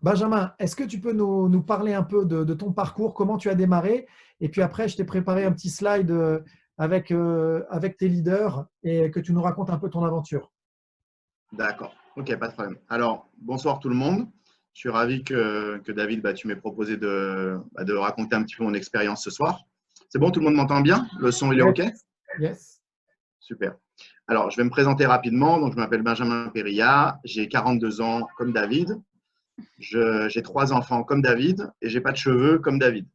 Benjamin, est-ce que tu peux nous parler un peu de ton parcours, comment tu as démarré? Et puis après, je t'ai préparé un petit slide avec tes leaders et que tu nous racontes un peu ton aventure. D'accord, ok, pas de problème. Alors, bonsoir tout le monde. Je suis ravi que David, tu m'aies proposé de raconter un petit peu mon expérience ce soir. C'est bon, tout le monde m'entend bien? Le son, il est ok? Yes, yes. Super. Alors, je vais me présenter rapidement. Donc, je m'appelle Benjamin Perilla, j'ai 42 ans comme David. J'ai 3 enfants comme David et j'ai pas de cheveux comme David.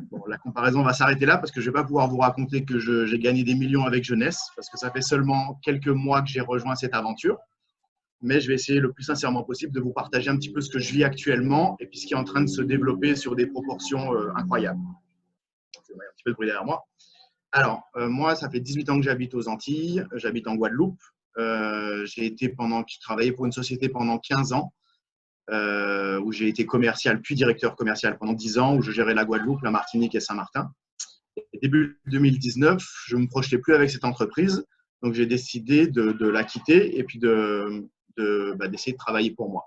Bon, la comparaison va s'arrêter là parce que je ne vais pas pouvoir vous raconter que j'ai gagné des millions avec Jeunesse parce que ça fait seulement quelques mois que j'ai rejoint cette aventure. Mais je vais essayer le plus sincèrement possible de vous partager un petit peu ce que je vis actuellement et puis ce qui est en train de se développer sur des proportions incroyables. C'est un petit peu de bruit derrière moi. Alors, moi, ça fait 18 ans que j'habite aux Antilles, j'habite en Guadeloupe. J'ai travaillé pour une société pendant 15 ans, où j'ai été commercial, puis directeur commercial pendant 10 ans, où je gérais la Guadeloupe, la Martinique et Saint-Martin. Et début 2019, je ne me projetais plus avec cette entreprise, donc j'ai décidé de la quitter et puis d'essayer de travailler pour moi.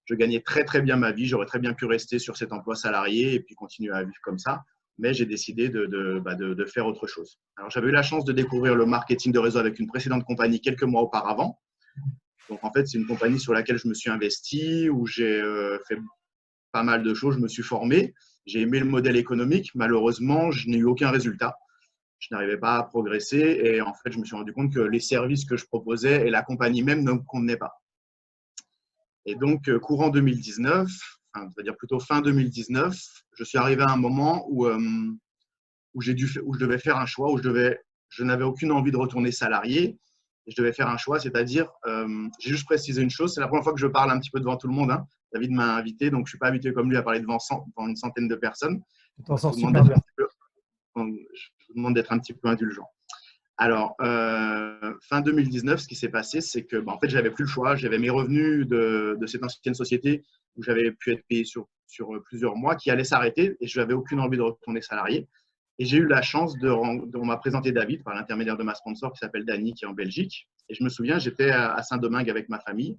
Je gagnais très très bien ma vie, j'aurais très bien pu rester sur cet emploi salarié et puis continuer à vivre comme ça, mais j'ai décidé de faire autre chose. Alors j'avais eu la chance de découvrir le marketing de réseau avec une précédente compagnie quelques mois auparavant. Donc en fait, c'est une compagnie sur laquelle je me suis investi, où j'ai fait pas mal de choses, je me suis formé, j'ai aimé le modèle économique, malheureusement, je n'ai eu aucun résultat. Je n'arrivais pas à progresser et en fait, je me suis rendu compte que les services que je proposais et la compagnie même ne me convenaient pas. Et donc, courant 2019, enfin, c'est-à-dire plutôt fin 2019, je suis arrivé à un moment où je devais faire un choix, je n'avais aucune envie de retourner salarié. Et je devais faire un choix, c'est-à-dire, j'ai juste précisé une chose, c'est la première fois que je parle un petit peu devant tout le monde, hein. David m'a invité, donc je ne suis pas habitué comme lui à parler devant une centaine de personnes. Tu t'en Donc, sors super bien. je vous demande d'être un petit peu indulgent. Alors, fin 2019, ce qui s'est passé, c'est que en fait, je n'avais plus le choix. J'avais mes revenus de cette ancienne société où j'avais pu être payé sur plusieurs mois qui allaient s'arrêter et je n'avais aucune envie de retourner salarié. Et j'ai eu la chance on m'a présenté David par l'intermédiaire de ma sponsor qui s'appelle Dani, qui est en Belgique. Et je me souviens, j'étais à Saint-Domingue avec ma famille.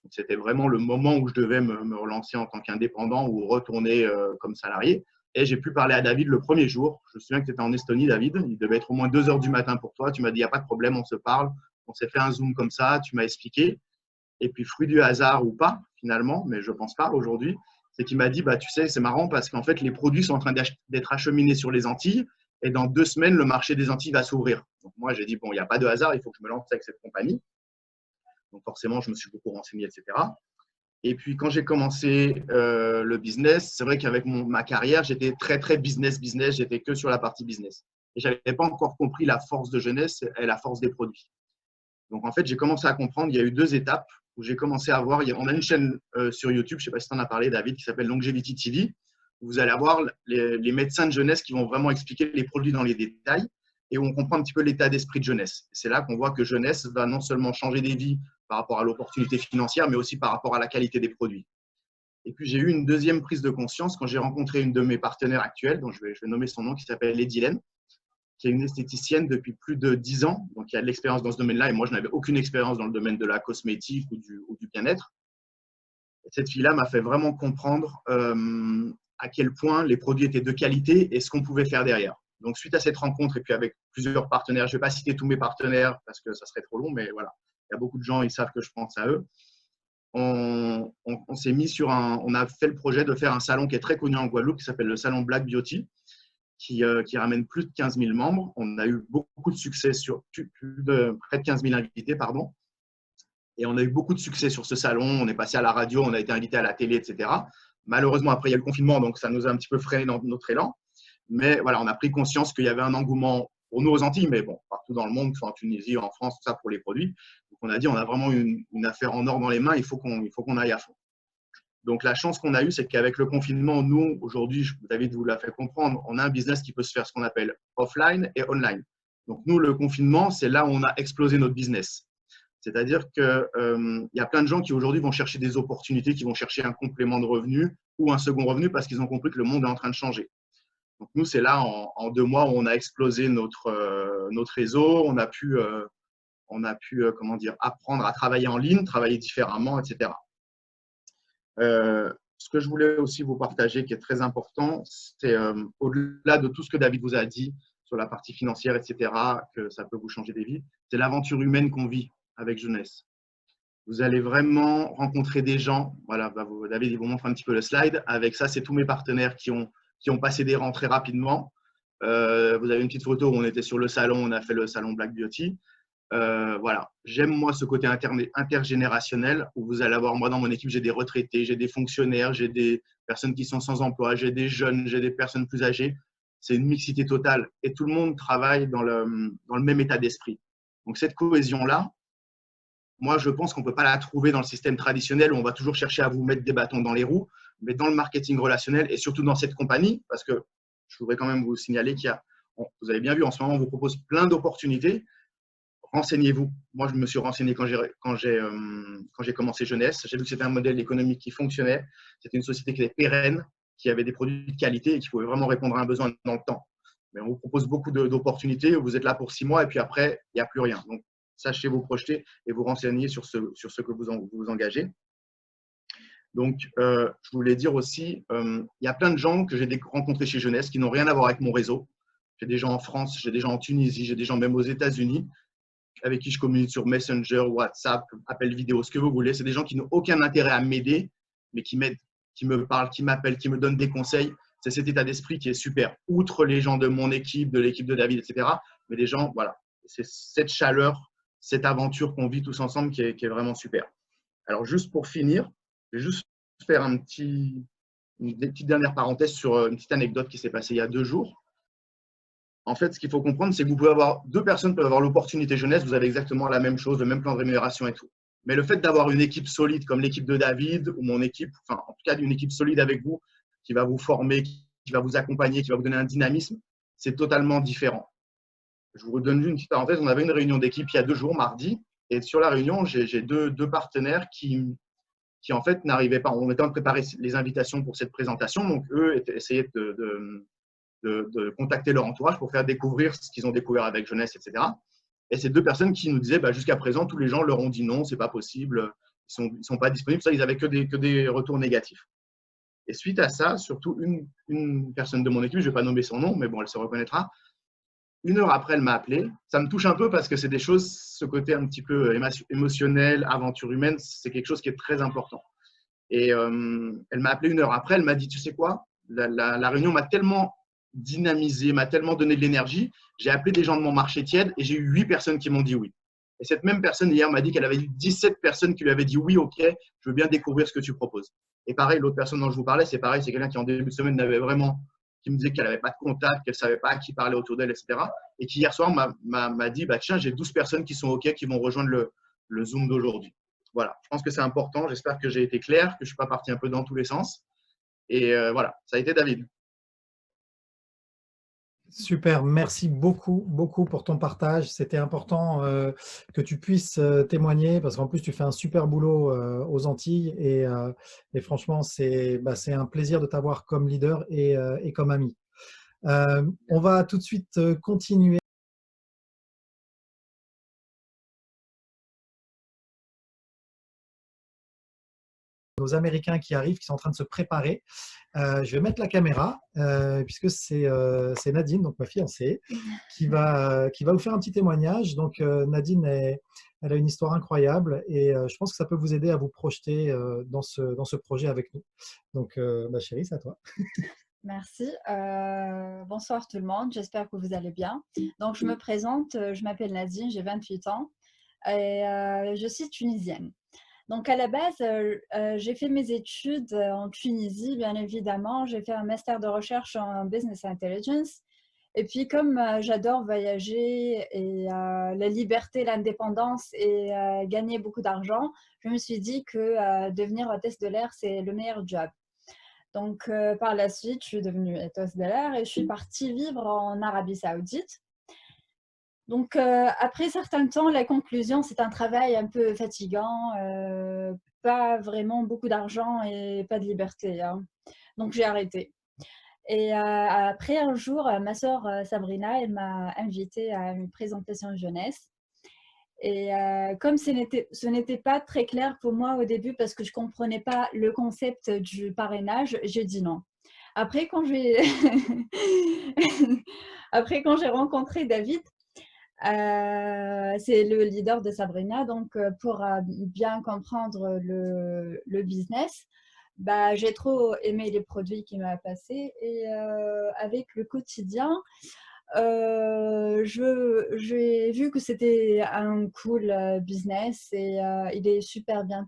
C'était vraiment le moment où je devais me relancer en tant qu'indépendant ou retourner comme salarié. Et j'ai pu parler à David le premier jour. Je me souviens que tu étais en Estonie, David. Il devait être au moins 2 heures du matin pour toi. Tu m'as dit, il n'y a pas de problème, on se parle. On s'est fait un Zoom comme ça, tu m'as expliqué. Et puis, fruit du hasard ou pas, finalement, mais je ne pense pas aujourd'hui, c'est qu'il m'a dit, tu sais, c'est marrant parce qu'en fait, les produits sont en train d'être acheminés sur les Antilles et dans 2 semaines, le marché des Antilles va s'ouvrir. Donc, moi, j'ai dit, bon, il n'y a pas de hasard, il faut que je me lance avec cette compagnie. Donc, forcément, je me suis beaucoup renseigné, etc. Et puis, quand j'ai commencé le business, c'est vrai qu'avec ma carrière, j'étais très, très business. J'étais que sur la partie business. Et je n'avais pas encore compris la force de Jeunesse et la force des produits. Donc, en fait, j'ai commencé à comprendre. Il y a eu 2 étapes où j'ai commencé à voir. On a une chaîne sur YouTube, je ne sais pas si tu en as parlé, David, qui s'appelle Longevity TV. Où vous allez avoir les médecins de jeunesse qui vont vraiment expliquer les produits dans les détails et où on comprend un petit peu l'état d'esprit de Jeunesse. C'est là qu'on voit que Jeunesse va non seulement changer des vies par rapport à l'opportunité financière, mais aussi par rapport à la qualité des produits. Et puis, j'ai eu une deuxième prise de conscience quand j'ai rencontré une de mes partenaires actuelles, dont je vais nommer son nom, qui s'appelle Edilène, qui est une esthéticienne depuis plus de 10 ans, donc qui a de l'expérience dans ce domaine-là. Et moi, je n'avais aucune expérience dans le domaine de la cosmétique ou du bien-être. Et cette fille-là m'a fait vraiment comprendre à quel point les produits étaient de qualité et ce qu'on pouvait faire derrière. Donc, suite à cette rencontre, et puis avec plusieurs partenaires, je ne vais pas citer tous mes partenaires parce que ça serait trop long, mais voilà, il y a beaucoup de gens, ils savent que je pense à eux. On s'est mis on a fait le projet de faire un salon qui est très connu en Guadeloupe, qui s'appelle le salon Black Beauty, qui ramène plus de 15 000 membres. On a eu beaucoup de succès près de 15 000 invités, pardon. Et on a eu beaucoup de succès sur ce salon. On est passé à la radio, on a été invité à la télé, etc. Malheureusement, après, il y a le confinement, donc ça nous a un petit peu freiné dans notre élan. Mais voilà, on a pris conscience qu'il y avait un engouement pour nous aux Antilles, mais bon, partout dans le monde, en Tunisie, en France, tout ça pour les produits. Donc on a dit, on a vraiment une affaire en or dans les mains, il faut qu'on aille à fond. Donc la chance qu'on a eue, c'est qu'avec le confinement, nous, aujourd'hui, David vous l'a fait comprendre, on a un business qui peut se faire ce qu'on appelle offline et online. Donc nous, le confinement, c'est là où on a explosé notre business. C'est-à-dire qu'il y a plein de gens qui aujourd'hui vont chercher des opportunités, qui vont chercher un complément de revenu ou un second revenu parce qu'ils ont compris que le monde est en train de changer. Donc nous, c'est là en 2 mois où on a explosé notre réseau, on a pu comment dire, apprendre à travailler en ligne, travailler différemment, etc. ce que je voulais aussi vous partager, qui est très important, c'est au-delà de tout ce que David vous a dit sur la partie financière, etc., que ça peut vous changer des vies, c'est l'aventure humaine qu'on vit avec Jeunesse. Vous allez vraiment rencontrer des gens. Voilà, David, il vous montre un petit peu le slide. Avec ça, c'est tous mes partenaires qui ont passé des rangs très rapidement. Vous avez une petite photo où on était sur le salon, on a fait le salon Black Beauty. Voilà, j'aime moi ce côté intergénérationnel où vous allez avoir, moi dans mon équipe, j'ai des retraités, j'ai des fonctionnaires, j'ai des personnes qui sont sans emploi, j'ai des jeunes, j'ai des personnes plus âgées. C'est une mixité totale et tout le monde travaille dans le même état d'esprit. Donc cette cohésion-là, moi je pense qu'on ne peut pas la trouver dans le système traditionnel où on va toujours chercher à vous mettre des bâtons dans les roues, mais dans le marketing relationnel et surtout dans cette compagnie, parce que je voudrais quand même vous signaler qu'il y a, vous avez bien vu en ce moment, on vous propose plein d'opportunités. Renseignez-vous. Moi, je me suis renseigné quand j'ai commencé Jeunesse. J'ai vu que c'était un modèle économique qui fonctionnait. C'était une société qui était pérenne, qui avait des produits de qualité et qui pouvait vraiment répondre à un besoin dans le temps. Mais on vous propose beaucoup d'opportunités. Vous êtes là pour 6 mois et puis après, il n'y a plus rien. Donc, sachez vous projeter et vous renseigner sur ce que vous engagez. Donc, je voulais dire aussi, il y a plein de gens que j'ai rencontrés chez Jeunesse qui n'ont rien à voir avec mon réseau. J'ai des gens en France, j'ai des gens en Tunisie, j'ai des gens même aux États-Unis avec qui je communique sur Messenger, WhatsApp, appel vidéo, ce que vous voulez. C'est des gens qui n'ont aucun intérêt à m'aider, mais qui m'aident, qui me parlent, qui m'appellent, qui me donnent des conseils. C'est cet état d'esprit qui est super. Outre les gens de mon équipe, de l'équipe de David, etc. Mais des gens, voilà, c'est cette chaleur, cette aventure qu'on vit tous ensemble qui est vraiment super. Alors, juste pour finir, je vais juste faire une petite dernière parenthèse sur une petite anecdote qui s'est passée il y a 2 jours. En fait, ce qu'il faut comprendre, c'est que vous pouvez avoir 2 personnes peuvent avoir l'opportunité jeunesse, vous avez exactement la même chose, le même plan de rémunération et tout. Mais le fait d'avoir une équipe solide comme l'équipe de David ou mon équipe, enfin en tout cas une équipe solide avec vous, qui va vous former, qui va vous accompagner, qui va vous donner un dynamisme, c'est totalement différent. Je vous redonne une petite parenthèse, on avait une réunion d'équipe il y a 2 jours, mardi, et sur la réunion, j'ai deux partenaires qui en fait n'arrivaient pas. On était en train de préparer les invitations pour cette présentation, donc eux essayaient de contacter leur entourage pour faire découvrir ce qu'ils ont découvert avec Jeunesse, etc. Et ces 2 personnes qui nous disaient, jusqu'à présent, tous les gens leur ont dit non, c'est pas possible, ils sont pas disponibles, ça, ils avaient que des retours négatifs. Et suite à ça, surtout une personne de mon équipe, je vais pas nommer son nom, mais bon, elle se reconnaîtra. 1 heure après, elle m'a appelé. Ça me touche un peu parce que c'est des choses, ce côté un petit peu émotionnel, aventure humaine, c'est quelque chose qui est très important. Et elle m'a appelé 1 heure après, elle m'a dit, tu sais quoi, la réunion m'a tellement dynamisé, m'a tellement donné de l'énergie. J'ai appelé des gens de mon marché tiède et j'ai eu 8 personnes qui m'ont dit oui. Et cette même personne hier m'a dit qu'elle avait eu 17 personnes qui lui avaient dit oui, ok, je veux bien découvrir ce que tu proposes. Et pareil, l'autre personne dont je vous parlais, c'est pareil, c'est quelqu'un qui en début de semaine n'avait vraiment, qui me disait qu'elle n'avait pas de contact, qu'elle ne savait pas à qui parler autour d'elle, etc. Et qui hier soir m'a dit, tiens, j'ai 12 personnes qui sont ok, qui vont rejoindre le Zoom d'aujourd'hui. Voilà, je pense que c'est important. J'espère que j'ai été clair, que je ne suis pas parti un peu dans tous les sens. Et voilà, ça a été David. Super, merci beaucoup, beaucoup pour ton partage. C'était important que tu puisses témoigner parce qu'en plus, tu fais un super boulot aux Antilles et franchement, c'est un plaisir de t'avoir comme leader et comme ami. On va tout de suite continuer. Nos Américains qui arrivent, qui sont en train de se préparer. Je vais mettre la caméra puisque c'est Nadine, donc ma fiancée, qui va vous faire un petit témoignage. Donc Nadine, elle a une histoire incroyable et je pense que ça peut vous aider à vous projeter dans ce projet avec nous. Donc chérie, c'est à toi. Merci. Bonsoir tout le monde, j'espère que vous allez bien. Donc je me présente, je m'appelle Nadine, j'ai 28 ans et je suis tunisienne. Donc à la base, j'ai fait mes études en Tunisie, bien évidemment. J'ai fait un master de recherche en Business Intelligence. Et puis comme j'adore voyager et la liberté, l'indépendance et gagner beaucoup d'argent, je me suis dit que devenir hôtesse de l'air, c'est le meilleur job. Donc par la suite, je suis devenue hôtesse de l'air et je suis partie vivre en Arabie Saoudite. Donc, après certain temps, la conclusion, c'est un travail un peu fatigant, pas vraiment beaucoup d'argent et pas de liberté, hein. Donc, j'ai arrêté. Et après, un jour, ma sœur Sabrina, elle m'a invitée à une présentation jeunesse. Et comme ce n'était pas très clair pour moi au début parce que je ne comprenais pas le concept du parrainage, j'ai dit non. Après, quand j'ai rencontré David, c'est le leader de Sabrina, donc pour bien comprendre le business, bah, j'ai trop aimé les produits qu'il m'a passés et avec le quotidien, j'ai vu que c'était un cool business et il est super bien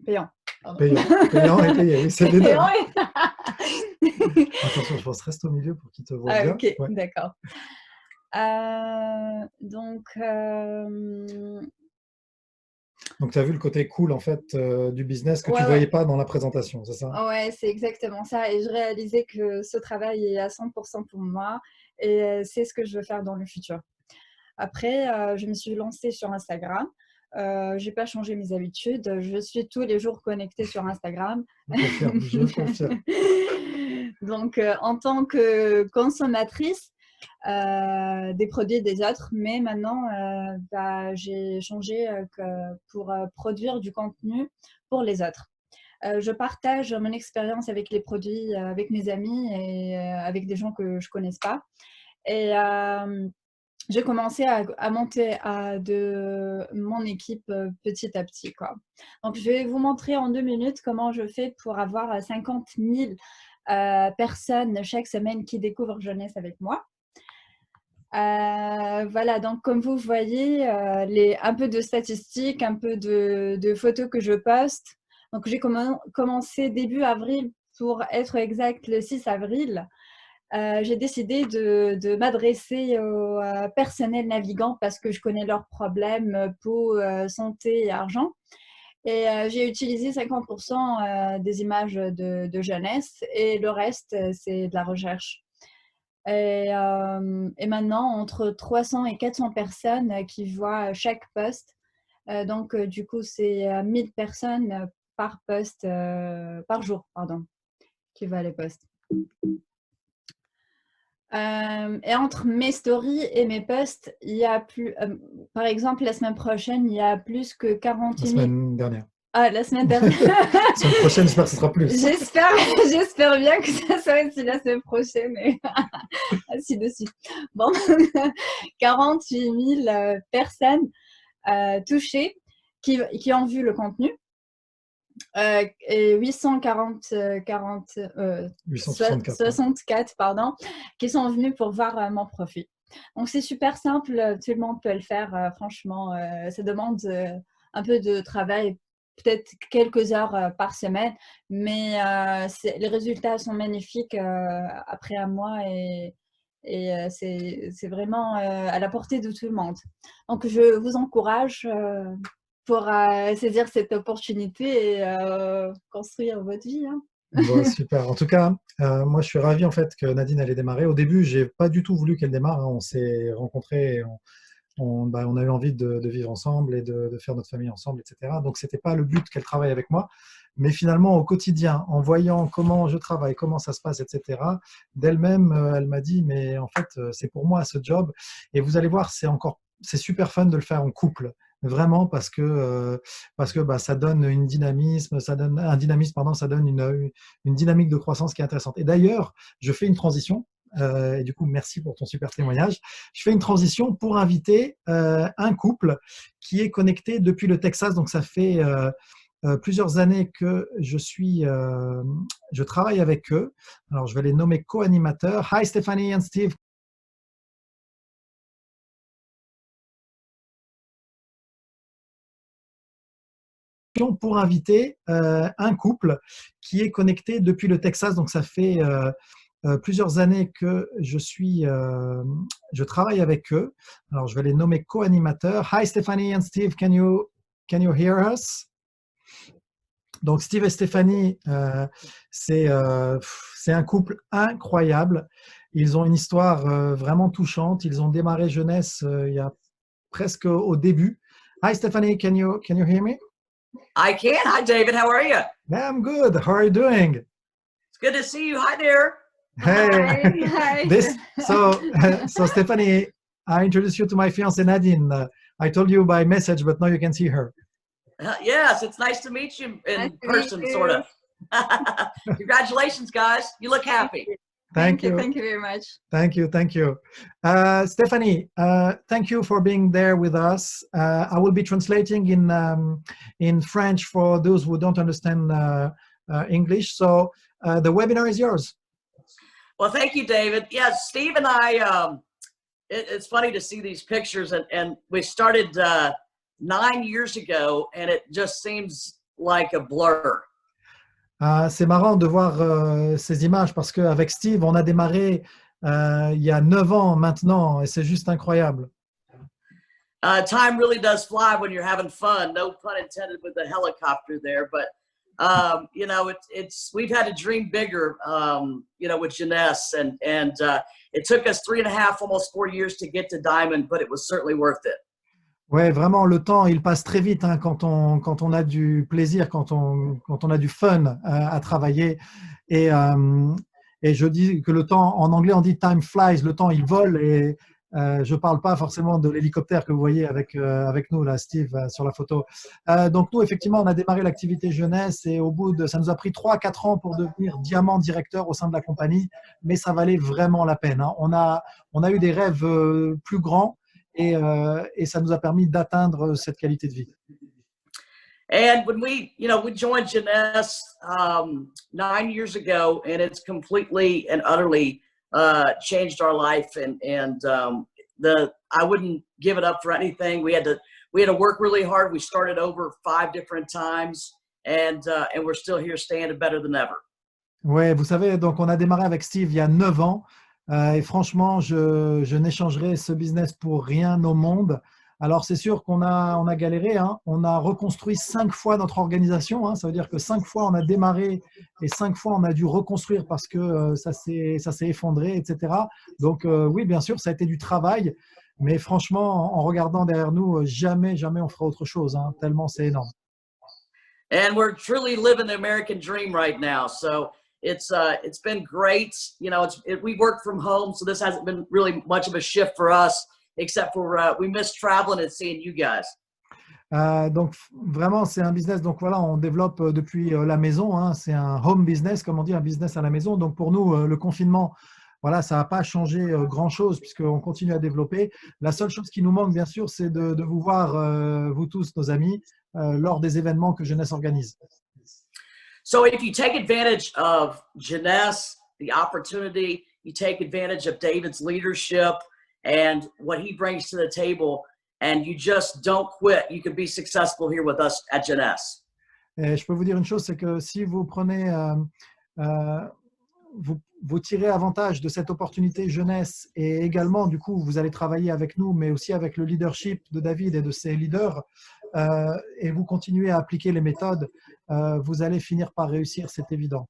payant. Pardon. Payant et payé, oui, c'est les deux. Payant Attention, je pense reste au milieu pour qu'il te voit bien. Ok, Ouais. d'accord. Donc, tu as vu le côté cool en fait du business que tu ne voyais pas dans la présentation, c'est ça? Ouais, c'est exactement ça. Et je réalisais que ce travail est à 100% pour moi et c'est ce que je veux faire dans le futur. Après, je me suis lancée sur Instagram. Je n'ai pas changé mes habitudes. Je suis tous les jours connectée sur Instagram. Je confirme. Donc, en tant que consommatrice, des produits des autres, mais maintenant j'ai changé pour produire du contenu pour les autres. Je partage mon expérience avec les produits avec mes amis et avec des gens que je ne connaisse pas. Et j'ai commencé à monter mon équipe petit à petit, quoi. Donc, je vais vous montrer en 2 minutes comment je fais pour avoir 50 000 personnes chaque semaine qui découvrent Jeunesse avec moi. Voilà, donc comme vous voyez, un peu de statistiques, un peu de photos que je poste. Donc j'ai commencé début avril, pour être exact, le 6 avril. J'ai décidé de m'adresser au personnel navigant parce que je connais leurs problèmes, peau, santé et argent. Et j'ai utilisé 50% des images de jeunesse et le reste, c'est de la recherche. Et maintenant, entre 300 et 400 personnes qui voient chaque post. Donc, du coup, c'est 1000 personnes par post, par jour, pardon, qui voient les posts. Et entre mes stories et mes posts, il y a plus, par exemple, la semaine prochaine, il y a plus que 48 000. La semaine dernière. Ah, la semaine dernière. La semaine prochaine, j'espère que ce sera plus. J'espère bien que ça sera aussi la semaine prochaine. Et assis dessus. Bon, 48 000 personnes touchées qui ont vu le contenu. Et 864 pardon, qui sont venus pour voir mon profil. Donc, c'est super simple. Tout le monde peut le faire. Franchement, ça demande un peu de travail, peut-être quelques heures par semaine, mais les résultats sont magnifiques après un mois et c'est vraiment à la portée de tout le monde. Donc, je vous encourage pour saisir cette opportunité et construire votre vie. Hein. Bon, super. En tout cas, moi, je suis ravi en fait que Nadine allait démarrer. Au début, j'ai pas du tout voulu qu'elle démarre. Hein. On s'est rencontrés, et on a eu envie de vivre ensemble et de faire notre famille ensemble, etc. Donc, c'était pas le but qu'elle travaille avec moi. Mais finalement, au quotidien, en voyant comment je travaille, comment ça se passe, etc., d'elle-même, elle m'a dit, mais en fait, c'est pour moi ce job. Et vous allez voir, c'est super fun de le faire en couple. Vraiment parce que bah, ça donne un dynamisme, ça donne une dynamique de croissance qui est intéressante. Et d'ailleurs, je fais une transition. Et du coup, merci pour ton super témoignage. Je fais une transition pour inviter un couple qui est connecté depuis le Texas. Donc, ça fait plusieurs années que je travaille avec eux. Alors, je vais les nommer co-animateurs. Hi, Stephanie and Steve. Pour inviter un couple qui est connecté depuis le Texas. Donc, ça fait plusieurs années que je travaille avec eux. Alors, je vais les nommer co-animateurs. Hi, Stephanie and Steve. Can you hear us? Donc, Steve et Stéphanie, c'est un couple incroyable. Ils ont une histoire vraiment touchante. Ils ont démarré Jeunesse il y a presque au début. Hi, Stephanie. Can you hear me? I can. Hi, David. How are you? I'm good. How are you doing? It's good to see you. Hi there. Hey. Hi. So Stephanie, I introduce you to my fiancée Nadine. I told you by message, but now you can see her. Yes, it's nice to meet you in Nice to meet person, sort you. of. Congratulations, guys. You look happy. Thank you. Thank you very much. Thank you. Thank you. Stephanie, thank you for being there with us. I will be translating in French for those who don't understand English. So the webinar is yours. Well, thank you, David. Yes, Steve and I, it's funny to see these pictures, and we started 9 years ago, and it just seems like a blur. C'est marrant de voir ces images parce qu'avec Steve, on a démarré il y a 9 ans maintenant et c'est juste incroyable. Time really does fly when you're having fun. No pun intended with the helicopter there, but you know, we've had to dream bigger, you know, with Jeunesse, and it took us 3.5, almost 4 years to get to Diamond, but it was certainly worth it. Ouais, vraiment, le temps, il passe très vite hein, quand on a du plaisir, quand on a du fun à travailler. Et je dis que le temps, en anglais, on dit time flies, le temps, il vole. Et je ne parle pas forcément de l'hélicoptère que vous voyez avec nous, là, Steve, sur la photo. Donc, nous, effectivement, on a démarré l'activité jeunesse et ça nous a pris 3-4 ans pour devenir diamant directeur au sein de la compagnie, mais ça valait vraiment la peine. Hein. On a eu des rêves plus grands. Et ça nous a permis d'atteindre cette qualité de vie. And when we joined Jeunesse 9 years ago, and it's completely and utterly changed our life. And I wouldn't give it up for anything. We had to work really hard. We started over 5 different times, and we're still here standing better than ever. Ouais, vous savez, donc on a démarré avec Steve il y a 9 ans. Et franchement, je n'échangerai ce business pour rien au monde. Alors, c'est sûr qu'on a galéré. Hein. On a reconstruit 5 fois notre organisation. Hein. Ça veut dire que 5 fois, on a démarré et 5 fois, on a dû reconstruire parce que ça s'est effondré, etc. Donc, oui, bien sûr, ça a été du travail. Mais franchement, en regardant derrière nous, jamais on fera autre chose. Hein, tellement c'est énorme. And we're truly living the American dream right now. So it's been great. You know, we work from home, so this hasn't been really much of a shift for us, except for we miss traveling and seeing you guys. Donc vraiment, c'est un business. Donc voilà, on développe depuis la maison. Hein, c'est un home business, comme on dit, un business à la maison. Donc pour nous, le confinement, voilà, ça n'a pas changé grand-chose puisqu'on continue à développer. La seule chose qui nous manque, bien sûr, c'est de vous voir, vous tous, nos amis, lors des événements que Jeunesse organise. So if you take advantage of Jeunesse, the opportunity, you take advantage of David's leadership and what he brings to the table, and you just don't quit, you can be successful here with us at Jeunesse. Et je peux vous dire une chose, c'est que si vous prenez, vous tirez avantage de cette opportunité jeunesse et également, du coup, vous allez travailler avec nous, mais aussi avec le leadership de David et de ses leaders, et vous continuez à appliquer les méthodes, vous allez finir par réussir, c'est évident.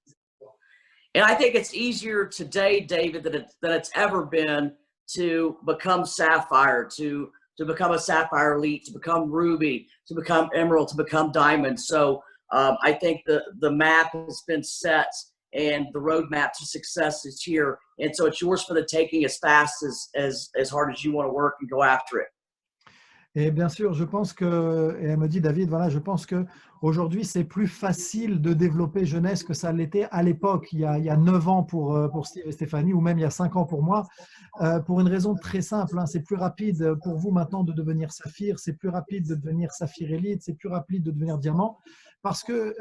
And I think it's easier today, David, than it's ever been to become Sapphire, to become a Sapphire Elite, to become Ruby, to become Emerald, to become Diamond. So I think the map has been set and the roadmap to success is here. And so it's yours for the taking as fast as hard as you want to work and go after it. Et bien sûr, je pense que, et elle me dit, David, voilà, je pense qu'aujourd'hui, c'est plus facile de développer Jeunesse que ça l'était à l'époque, il y a 9 ans pour Steve et Stéphanie, ou même il y a 5 ans pour moi, pour une raison très simple. Hein, c'est plus rapide pour vous maintenant de devenir Saphir, c'est plus rapide de devenir Saphir Elite, c'est plus rapide de devenir Diamant, parce que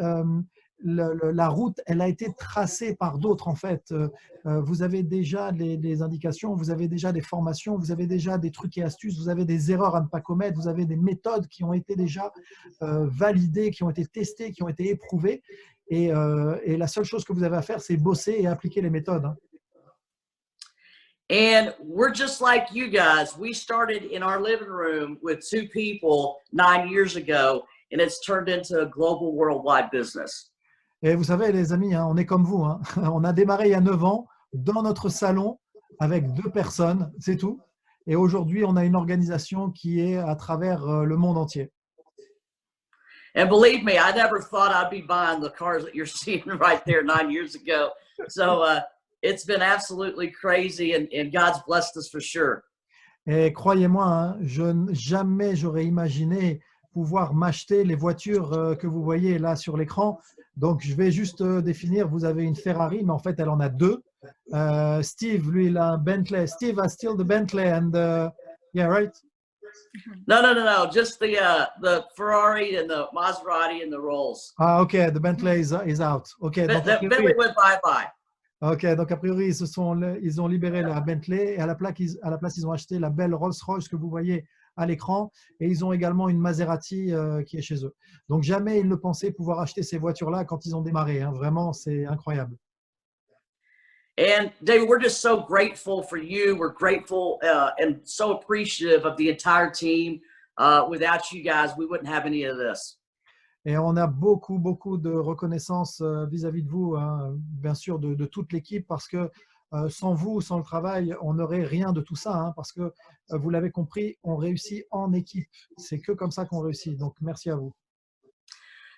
la route, elle a été tracée par d'autres en fait. Vous avez déjà des indications, vous avez déjà des formations, vous avez déjà des trucs et astuces, vous avez des erreurs à ne pas commettre, vous avez des méthodes qui ont été déjà validées, qui ont été testées, qui ont été éprouvées. Et la seule chose que vous avez à faire, c'est bosser et appliquer les méthodes. Hein. And we're just like you guys. We started in our living room with 2 people 9 years ago, and it's turned into a global worldwide business. Et vous savez, les amis, hein, on est comme vous. Hein. On a démarré il y a 9 ans dans notre salon avec 2 personnes, c'est tout. Et aujourd'hui, on a une organisation qui est à travers le monde entier. And believe me, I never thought I'd be buying the cars that you're seeing right there 9 years ago. So it's been absolutely crazy, and God's blessed us for sure. Et croyez-moi, hein, jamais j'aurais imaginé pouvoir m'acheter les voitures que vous voyez là sur l'écran. Donc, je vais juste définir, vous avez une Ferrari, mais en fait, elle en a deux. Steve, lui, il a un Bentley. Steve has still the Bentley and yeah, right? No. Just the Ferrari and the Maserati and the Rolls. Ah, ok, the Bentley is out. Ok, donc a The Bentley priori, went bye-bye. ok, donc a priori ils ont libéré la Bentley et à la place, ils ont acheté la belle Rolls-Royce que vous voyez à l'écran et ils ont également une Maserati qui est chez eux. Donc jamais ils ne pensaient pouvoir acheter ces voitures-là quand ils ont démarré. Hein. Vraiment, c'est incroyable. And David, we're just so grateful for you. We're grateful and so appreciative of the entire team. Without you guys, we wouldn't have any of this. Et on a beaucoup de reconnaissance vis-à-vis de vous, hein, bien sûr, de toute l'équipe, parce que sans vous, sans le travail, on n'aurait rien de tout ça, hein, parce que vous l'avez compris, on réussit en équipe. C'est que comme ça qu'on réussit. Donc, merci à vous.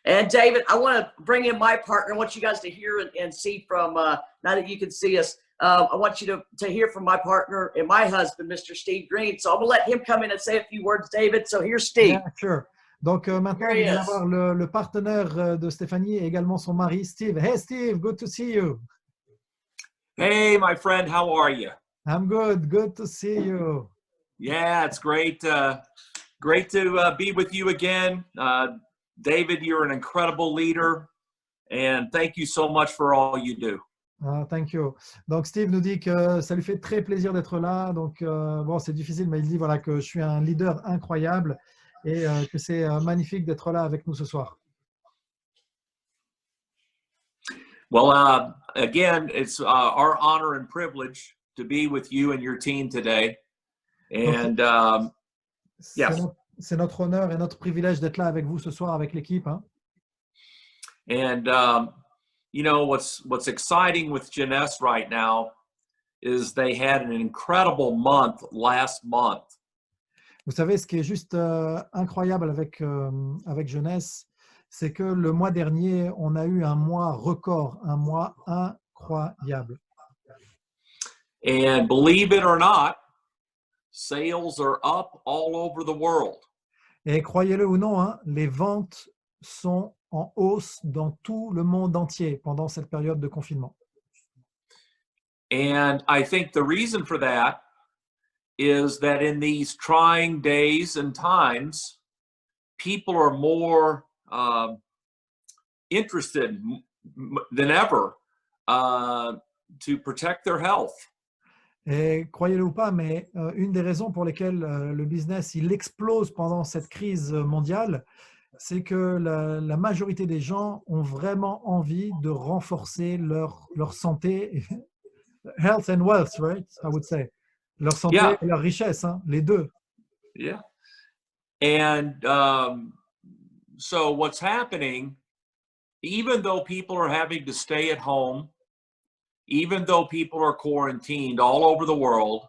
And David, I want to bring in my partner. I want you guys to hear and see from, now that you can see us, I want you to hear from my partner and my husband, Mr. Steve Green. So I'm going to let him come in and say a few words, David. So here's Steve. Yeah, sure. Donc maintenant, Here he vous allez is. avoir le partenaire de Stéphanie et également son mari, Steve. Hey Steve, good to see you. Hey, my friend, how are you? I'm good to see you. Yeah, it's great. Great to be with you again. David, you're an incredible leader, and thank you so much for all you do. Thank you. Donc Steve nous dit que ça lui fait très plaisir d'être là. Donc bon, c'est difficile, mais il dit voilà que je suis un leader incroyable et que c'est magnifique d'être là avec nous ce soir. Well, again, it's our honor and privilege to be with you and your team today. And yes. C'est notre honneur et notre privilège d'être là avec vous ce soir avec l'équipe. Hein. And you know what's exciting with Jeunesse right now is they had an incredible month last month. Vous savez, ce qui est juste incroyable avec Jeunesse, c'est que le mois dernier, on a eu un mois record, un mois incroyable. And believe it or not, sales are up all over the world. Et croyez-le ou non, hein, les ventes sont en hausse dans tout le monde entier pendant cette période de confinement. And I think the reason for that is that in these trying days and times, people are more interested than ever to protect their health. Et croyez-le ou pas, mais une des raisons pour lesquelles le business il explose pendant cette crise mondiale, c'est que la majorité des gens ont vraiment envie de renforcer leur santé, health and wealth, right? I would say. Leur santé et leur richesse, hein, les deux. Yeah. And so what's happening, even though people are having to stay at home, even though people are quarantined all over the world,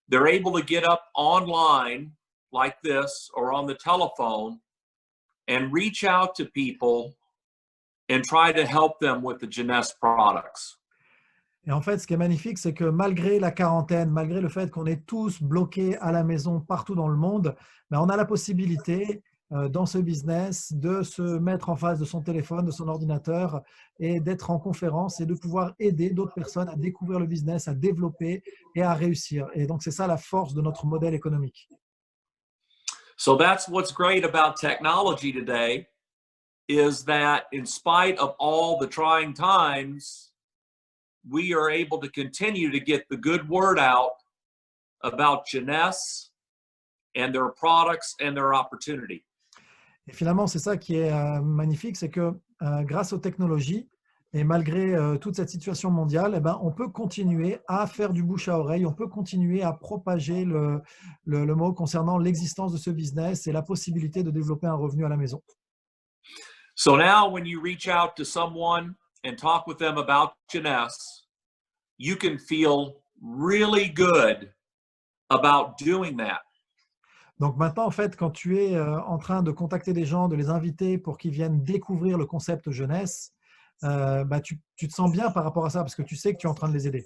they're able to get up online like this or on the telephone and reach out to people and try to help them with the Jeunesse products. Et en fait, ce qui est magnifique, c'est que malgré la quarantaine, malgré le fait qu'on est tous bloqués à la maison partout dans le monde, ben on a la possibilité dans ce business de se mettre en face de son téléphone, de son ordinateur et d'être en conférence et de pouvoir aider d'autres personnes à découvrir le business, à développer et à réussir. Et donc, c'est ça la force de notre modèle économique. So that's what's great about technology today is that in spite of all the trying times, we are able to continue to get the good word out about Jeunesse and their products and their opportunity. Et finalement, c'est ça qui est magnifique, c'est que grâce aux technologies et malgré toute cette situation mondiale, eh ben, on peut continuer à faire du bouche à oreille, on peut continuer à propager le mot concernant l'existence de ce business et la possibilité de développer un revenu à la maison. So now when you reach out to someone and talk with them about Jeunesse, you can feel really good about doing that. Donc maintenant, en fait, quand tu es en train de contacter des gens, de les inviter pour qu'ils viennent découvrir le concept Jeunesse, bah, tu te sens bien par rapport à ça parce que tu sais que tu es en train de les aider.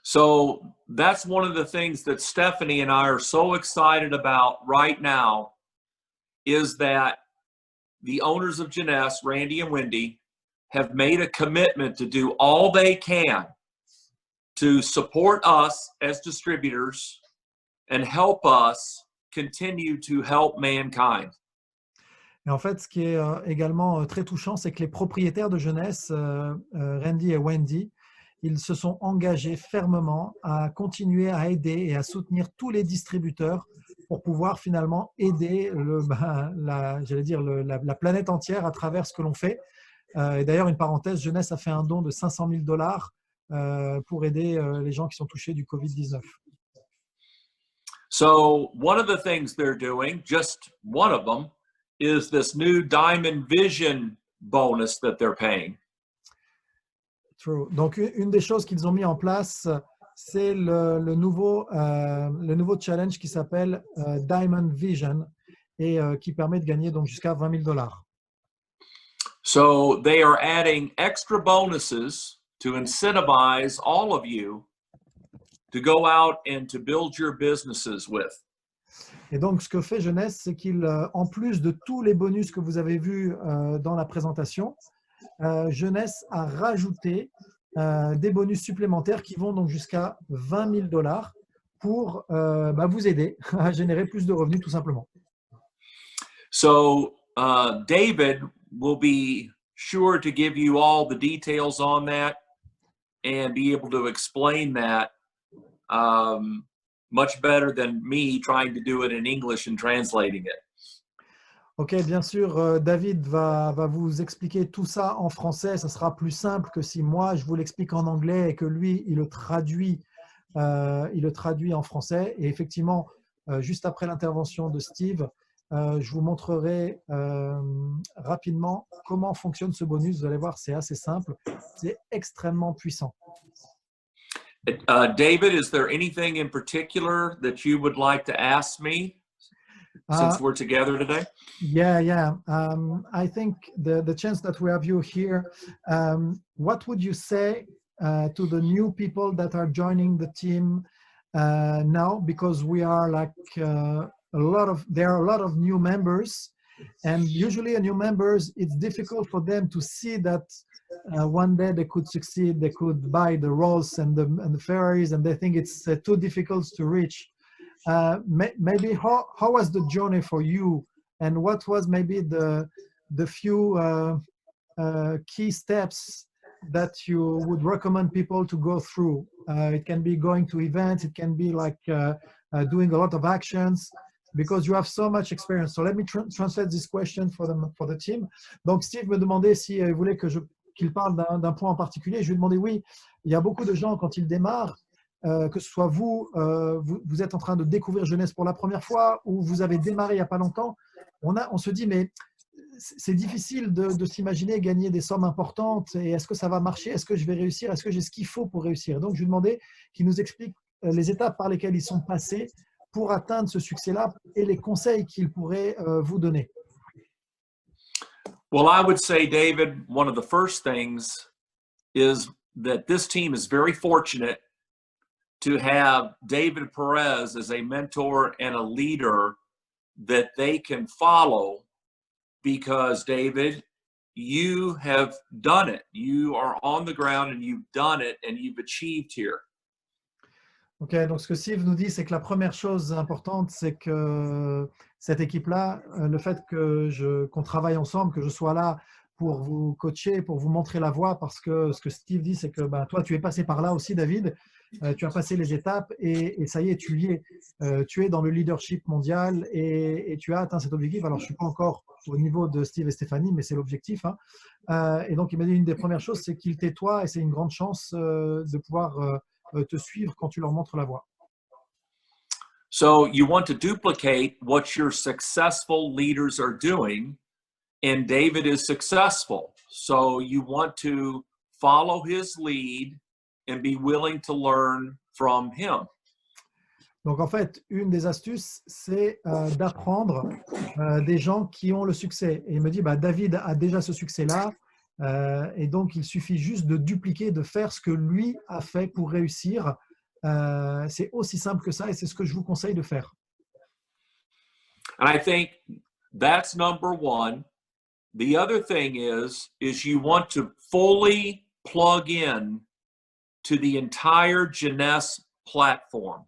So that's one of the things that Stephanie and I are so excited about right now is that the owners of Jeunesse, Randy and Wendy, have made a commitment to do all they can to support us as distributors and help us continue to help mankind. Et en fait, ce qui est également très touchant, c'est que les propriétaires de Jeunesse, Randy et Wendy, ils se sont engagés fermement à continuer à aider et à soutenir tous les distributeurs pour pouvoir finalement aider la planète entière à travers ce que l'on fait. Et d'ailleurs, une parenthèse, Jeunesse a fait un don de $500,000 pour aider les gens qui sont touchés du Covid-19. So one of the things they're doing, just one of them, is this new Diamond Vision bonus that they're paying. True. Donc, une des choses qu'ils ont mis en place, c'est le nouveau challenge qui s'appelle Diamond Vision et qui permet de gagner donc jusqu'à $20,000. So they are adding extra bonuses to incentivize all of you to go out and to build your businesses with. Et donc, ce que fait Jeunesse, c'est qu'il, en plus de tous les bonus que vous avez vus dans la présentation, Jeunesse a rajouté des bonus supplémentaires qui vont donc jusqu'à $20,000 pour vous aider à générer plus de revenus tout simplement. So David will be sure to give you all the details on that and be able to explain that much better than me trying to do it in English and translating it. Ok, bien sûr, David va vous expliquer tout ça en français. Ça sera plus simple que si moi, je vous l'explique en anglais et que lui, il le traduit en français. Et effectivement, juste après l'intervention de Steve, je vous montrerai rapidement comment fonctionne ce bonus. Vous allez voir, c'est assez simple. C'est extrêmement puissant. David, is there anything in particular that you would like to ask me since we're together today? Yeah. I think the chance that we have you here, what would you say to the new people that are joining the team now? Because we are like there are a lot of new members, and usually a new members, it's difficult for them to see that one day they could succeed, they could buy the Rolls and the Ferraris, and they think it's too difficult to reach. Maybe how was the journey for you, and what was maybe the few key steps that you would recommend people to go through? It can be going to events, it can be like doing a lot of actions, because you have so much experience. So let me translate this question for the team. Donc Steve me demandait s'il voulait qu'il parle d'un point en particulier. Je lui ai demandé oui, il y a beaucoup de gens quand ils démarrent, que ce soit vous êtes en train de découvrir Jeunesse pour la première fois ou vous avez démarré il n'y a pas longtemps, on se dit mais c'est difficile de s'imaginer gagner des sommes importantes et est-ce que ça va marcher, est-ce que je vais réussir, est-ce que j'ai ce qu'il faut pour réussir. Donc je lui ai demandé qu'il nous explique les étapes par lesquelles ils sont passés pour atteindre ce succès-là et les conseils qu'il pourrait vous donner. Well, I would say, David, one of the first things is that this team is very fortunate to have David Perez as a mentor and a leader that they can follow because, David, you have done it. You are on the ground and you've done it and you've achieved here. Ok, donc ce que Steve nous dit, c'est que la première chose importante, c'est que cette équipe-là, le fait qu'on travaille ensemble, que je sois là pour vous coacher, pour vous montrer la voie, parce que ce que Steve dit, c'est que toi, tu es passé par là aussi, David, tu as passé les étapes et ça y est, tu y es. Tu es dans le leadership mondial et tu as atteint cet objectif. Alors, je ne suis pas encore au niveau de Steve et Stéphanie, mais c'est l'objectif. Et donc, il m'a dit une des premières choses, c'est qu'il tutoie et c'est une grande chance de pouvoir te suivre quand tu leur montres la voie. So you want to duplicate what your successful leaders are doing, and David is successful. So you want to follow his lead and be willing to learn from him. Donc en fait, une des astuces, c'est d'apprendre des gens qui ont le succès. Et il me dit, David a déjà ce succès-là, et donc il suffit juste de dupliquer, de faire ce que lui a fait pour réussir. C'est aussi simple que ça et c'est ce que je vous conseille de faire. And I think that's number one. The other thing is you want to fully plug in to the entire Jeunesse platform.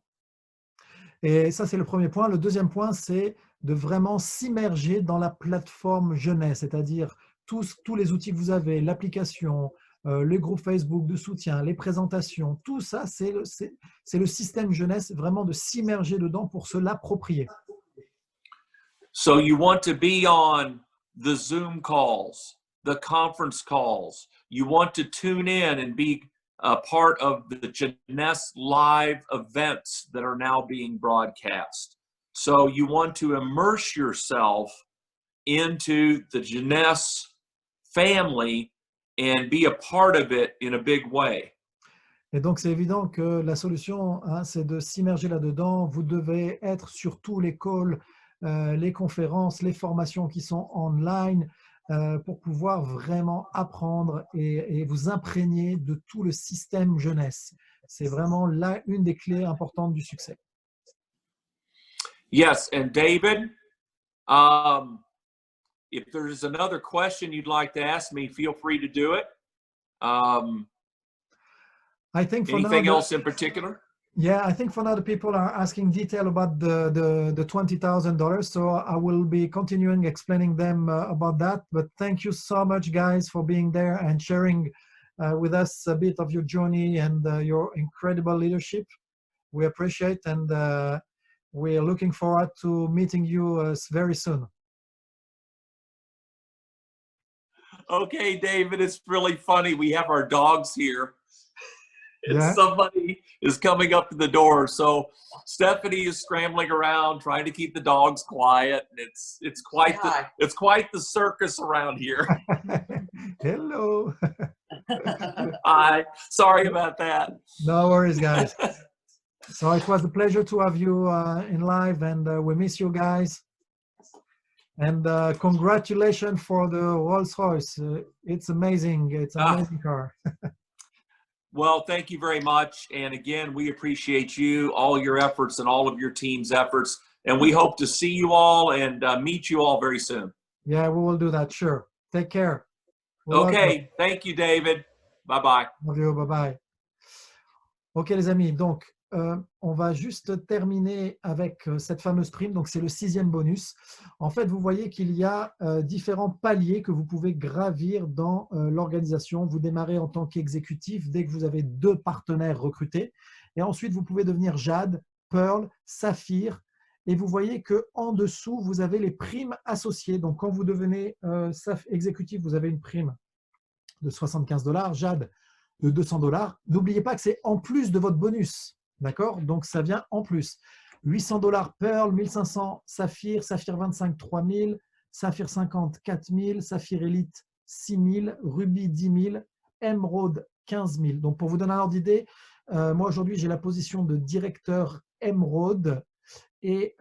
Et ça, c'est le premier point. Le deuxième point, c'est de vraiment s'immerger dans la plateforme jeunesse, c'est-à-dire tous les outils que vous avez, l'application, les groupes Facebook de soutien, les présentations, tout ça, c'est le système jeunesse, vraiment de s'immerger dedans pour se l'approprier. So you want to be on the Zoom calls, the conference calls. You want to tune in and be a part of the Jeunesse live events that are now being broadcast. So you want to immerse yourself into the Jeunesse family and be a part of it in a big way. Et donc, c'est évident que la solution, hein, c'est de s'immerger là-dedans. Vous devez être sur tous les calls, les conférences, les formations qui sont online pour pouvoir vraiment apprendre et vous imprégner de tout le système jeunesse. C'est vraiment là une des clés importantes du succès. Yes, and David, if there's another question you'd like to ask me, feel free to do it. I think for Anything now, else in particular? Yeah, I think for now the people are asking detail about the $20,000. So I will be continuing explaining them about that. But thank you so much, guys, for being there and sharing with us a bit of your journey and your incredible leadership. We appreciate and we are looking forward to meeting you very soon. Okay, David, it's really funny. We have our dogs here. And Yeah. somebody is coming up to the door. So Stephanie is scrambling around trying to keep the dogs quiet. And it's quite the circus around here. Hello. Hi. Sorry about that. No worries, guys. So it was a pleasure to have you in live, and we miss you guys. And congratulations for the Rolls-Royce. It's amazing. It's an amazing car. Well, thank you very much. And again, we appreciate you, all your efforts and all of your team's efforts. And we hope to see you all and meet you all very soon. Yeah, we will do that. Sure. Take care. We'll Okay. Thank you, David. Bye-bye. Love you. Bye-bye. OK, les amis. Donc, on va juste terminer avec cette fameuse prime. Donc, c'est le 6e bonus. En fait, vous voyez qu'il y a différents paliers que vous pouvez gravir dans l'organisation. Vous démarrez en tant qu'exécutif dès que vous avez 2 partenaires recrutés. Et ensuite, vous pouvez devenir Jade, Pearl, Saphir. Et vous voyez qu'en dessous, vous avez les primes associées. Donc, quand vous devenez exécutif, vous avez une prime de $75, Jade de $200. N'oubliez pas que c'est en plus de votre bonus. D'accord? Donc, ça vient en plus. $800 Pearl, 1500 Saphir, Saphir 25, 3000, Saphir 50, 4000, Saphir Elite, 6000, Ruby, 10 000, Emerald, 15 000. Donc, pour vous donner un ordre d'idée, moi, aujourd'hui, j'ai la position de directeur Emerald et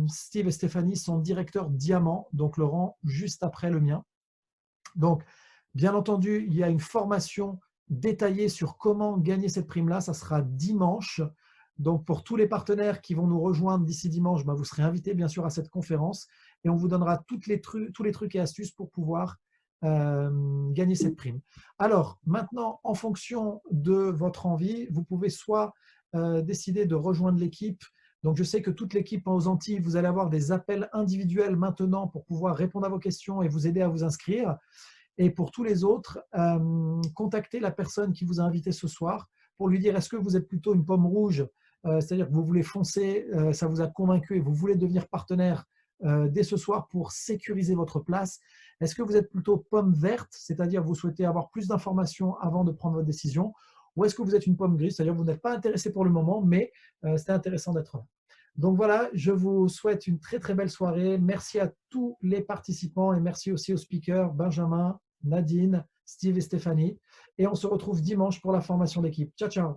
Steve et Stéphanie sont directeurs Diamant, donc le rang juste après le mien. Donc, bien entendu, il y a une formation détaillé sur comment gagner cette prime-là. Ça sera dimanche. Donc, pour tous les partenaires qui vont nous rejoindre d'ici dimanche, vous serez invités bien sûr à cette conférence et on vous donnera tous les trucs et astuces pour pouvoir gagner cette prime. Alors, maintenant, en fonction de votre envie, vous pouvez soit décider de rejoindre l'équipe. Donc, je sais que toute l'équipe aux Antilles, vous allez avoir des appels individuels maintenant pour pouvoir répondre à vos questions et vous aider à vous inscrire. Et pour tous les autres, contactez la personne qui vous a invité ce soir pour lui dire est-ce que vous êtes plutôt une pomme rouge, c'est-à-dire que vous voulez foncer, ça vous a convaincu et vous voulez devenir partenaire dès ce soir pour sécuriser votre place. Est-ce que vous êtes plutôt pomme verte, c'est-à-dire que vous souhaitez avoir plus d'informations avant de prendre votre décision, ou est-ce que vous êtes une pomme grise, c'est-à-dire que vous n'êtes pas intéressé pour le moment, mais c'est intéressant d'être là. Donc voilà, je vous souhaite une très très belle soirée. Merci à tous les participants et merci aussi aux speakers Benjamin, Nadine, Steve et Stéphanie. Et on se retrouve dimanche pour la formation d'équipe. Ciao, ciao.